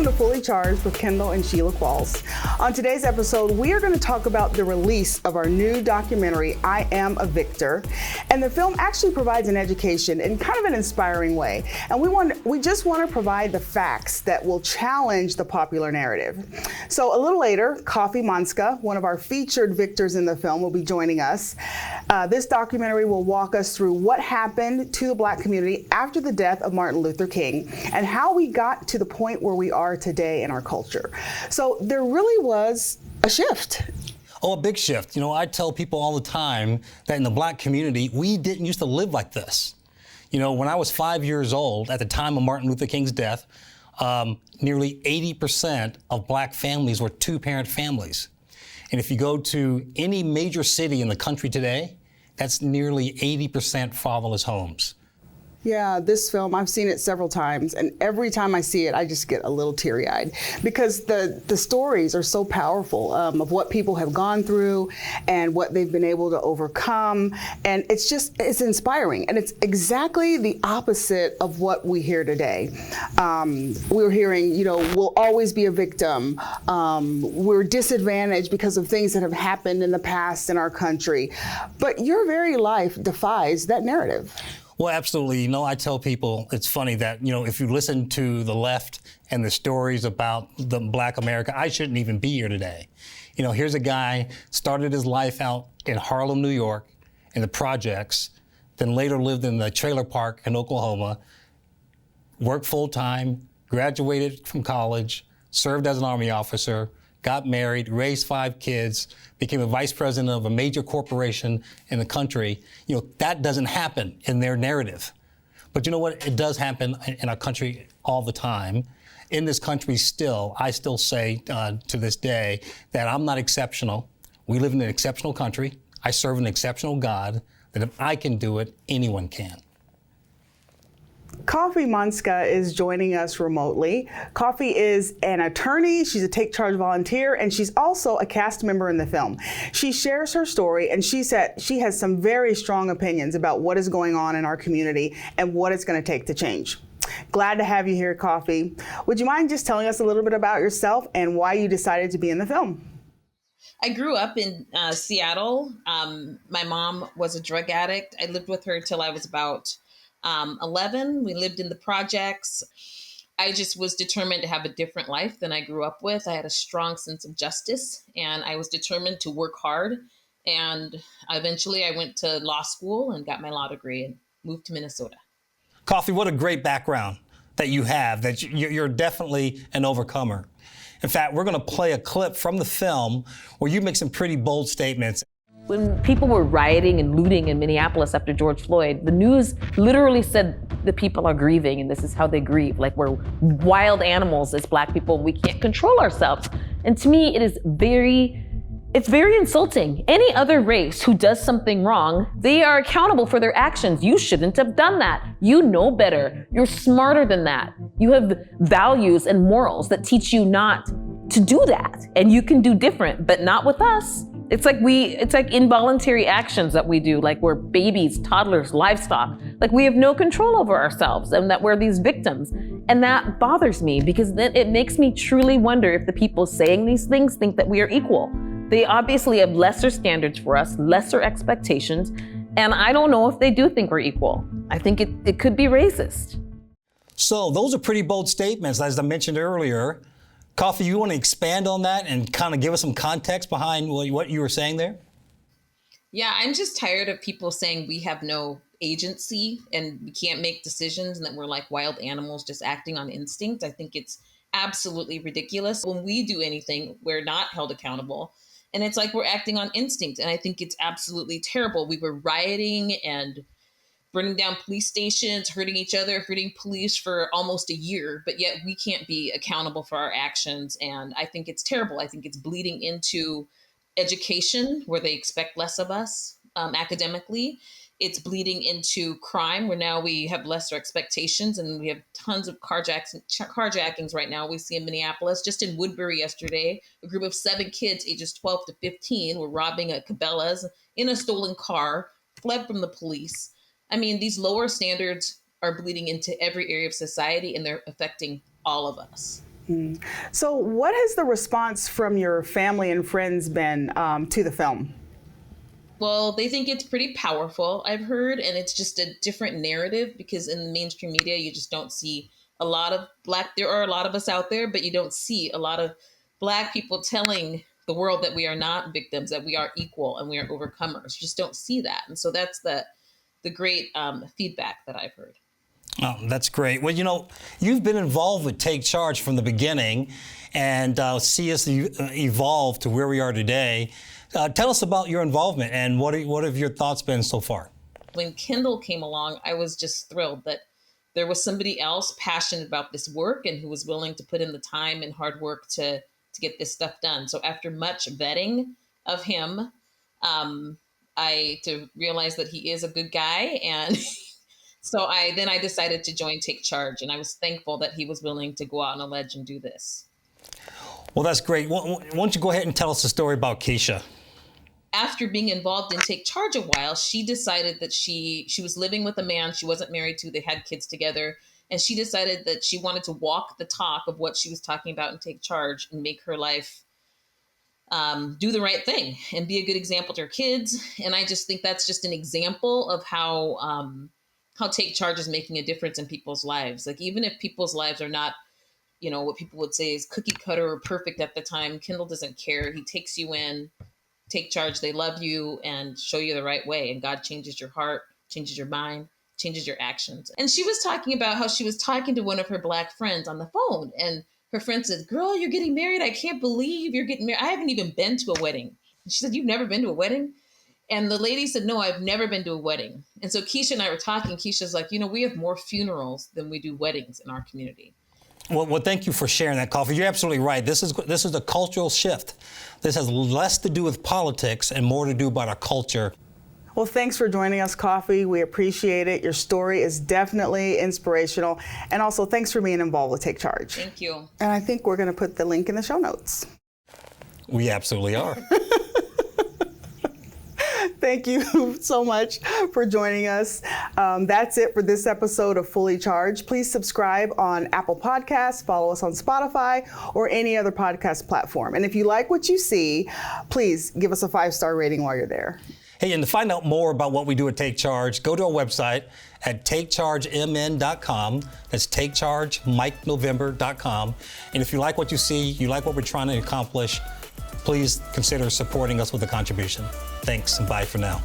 Welcome to Fully Charged with Kendall and Sheila Qualls. On today's episode, we are going to talk about the release of our new documentary, I Am a Victor. And the film actually provides an education in kind of an inspiring way. And we just want to provide the facts that will challenge the popular narrative. So a little later, Kofi Montzka, one of our featured victors in the film, will be joining us. This documentary will walk us through what happened to the Black community after the death of Martin Luther King and how we got to the point where we are today in our culture. So there really was a shift. Oh, a big shift. You know, I tell people all the time that in the Black community, we didn't used to live like this. You know, when I was 5 years old, at the time of Martin Luther King's death, nearly 80% of Black families were two-parent families. And if you go to any major city in the country today, that's nearly 80% fatherless homes. Yeah, this film, I've seen it several times, and every time I see it, I just get a little teary-eyed because the stories are so powerful of what people have gone through and what they've been able to overcome, and it's inspiring, and it's exactly the opposite of what we hear today. We're hearing, you know, we'll always be a victim. We're disadvantaged because of things that have happened in the past in our country, but your very life defies that narrative. Well, absolutely. You know, I tell people it's funny that, you know, if you listen to the left and the stories about the Black America, I shouldn't even be here today. You know, here's a guy, started his life out in Harlem, New York, in the projects, then later lived in the trailer park in Oklahoma, worked full time, graduated from college, served as an Army officer, got married, raised 5 kids, became a vice president of a major corporation in the country. You know, that doesn't happen in their narrative. But you know what? It does happen in our country all the time. In this country still, I still say to this day that I'm not exceptional. We live in an exceptional country. I serve an exceptional God, that if I can do it, anyone can. Kofi Montzka is joining us remotely. Kofi is an attorney, she's a TakeCharge volunteer, and she's also a cast member in the film. She shares her story, and she said she has some very strong opinions about what is going on in our community and what it's going to take to change. Glad to have you here, Kofi. Would you mind just telling us a little bit about yourself and why you decided to be in the film? I grew up in Seattle. My mom was a drug addict. I lived with her till I was about 11. We lived in the projects. I just was determined to have a different life than I grew up with. I had a strong sense of justice, and I was determined to work hard. And eventually I went to law school and got my law degree and moved to Minnesota. Kofi, what a great background that you have, that you're definitely an overcomer. In fact, we're going to play a clip from the film where you make some pretty bold statements. When people were rioting and looting in Minneapolis after George Floyd, the news literally said the people are grieving and this is how they grieve. Like we're wild animals as Black people and we can't control ourselves. And to me, it's very insulting. Any other race who does something wrong, they are accountable for their actions. You shouldn't have done that. You know better. You're smarter than that. You have values and morals that teach you not to do that. And you can do different, but not with us. It's like involuntary actions that we do, like we're babies, toddlers, livestock. Like we have no control over ourselves and that we're these victims. And that bothers me because then it makes me truly wonder if the people saying these things think that we are equal. They obviously have lesser standards for us, lesser expectations. And I don't know if they do think we're equal. I think it could be racist. So those are pretty bold statements, as I mentioned earlier. Kofi, you want to expand on that and kind of give us some context behind what you were saying there? Yeah, I'm just tired of people saying we have no agency and we can't make decisions and that we're like wild animals just acting on instinct. I think it's absolutely ridiculous. When we do anything, we're not held accountable. And it's like we're acting on instinct. And I think it's absolutely terrible. We were rioting and burning down police stations, hurting each other, hurting police for almost a year, but yet we can't be accountable for our actions. And I think it's terrible. I think it's bleeding into education where they expect less of us academically. It's bleeding into crime where now we have lesser expectations and we have tons of carjackings right now. We see in Minneapolis, just in Woodbury yesterday, a group of 7 kids ages 12 to 15 were robbing a Cabela's in a stolen car, fled from the police. I mean, these lower standards are bleeding into every area of society and they're affecting all of us. So what has the response from your family and friends been to the film? Well, they think it's pretty powerful, I've heard, and it's just a different narrative because in the mainstream media, you just don't see a lot of there are a lot of us out there, but you don't see a lot of Black people telling the world that we are not victims, that we are equal and we are overcomers. You just don't see that. And so that's the great feedback that I've heard. Oh, that's great. Well, you've been involved with Take Charge from the beginning and see us evolve to where we are today. Tell us about your involvement and what have your thoughts been so far? When Kendall came along, I was just thrilled that there was somebody else passionate about this work and who was willing to put in the time and hard work to get this stuff done. So after much vetting of him, to realize that he is a good guy, and so I decided to join Take Charge, and I was thankful that he was willing to go out on a ledge and do this. Well, that's great. Why don't you go ahead and tell us a story about Keisha? After being involved in Take Charge a while, she decided that she was living with a man she wasn't married to. They had kids together. And she decided that she wanted to walk the talk of what she was talking about in Take Charge and make her life do the right thing and be a good example to her kids. And I just think that's just an example of how Take Charge is making a difference in people's lives. Like, even if people's lives are not, what people would say is cookie cutter or perfect at the time, Kendall doesn't care. He takes you in. Take charge, they love you and show you the right way. And God changes your heart, changes your mind, changes your actions. And she was talking about how she was talking to one of her Black friends on the phone. And her friend said, "Girl, you're getting married. I can't believe you're getting married. I haven't even been to a wedding." And she said, "You've never been to a wedding?" And the lady said, "No, I've never been to a wedding." And so Keisha and I were talking. Keisha's like, we have more funerals than we do weddings in our community. Well, thank you for sharing that, Kofi. You're absolutely right. This is a cultural shift. This has less to do with politics and more to do about our culture. Well, thanks for joining us, Kofi. We appreciate it. Your story is definitely inspirational. And also, thanks for being involved with Take Charge. Thank you. And I think we're going to put the link in the show notes. We absolutely are. Thank you so much for joining us. That's it for this episode of Fully Charged. Please subscribe on Apple Podcasts, follow us on Spotify, or any other podcast platform. And if you like what you see, please give us a 5-star rating while you're there. Hey, and to find out more about what we do at Take Charge, go to our website at TakeChargeMN.com. That's TakeChargeMikeNovember.com. And if you like what you see, you like what we're trying to accomplish, please consider supporting us with a contribution. Thanks, and bye for now.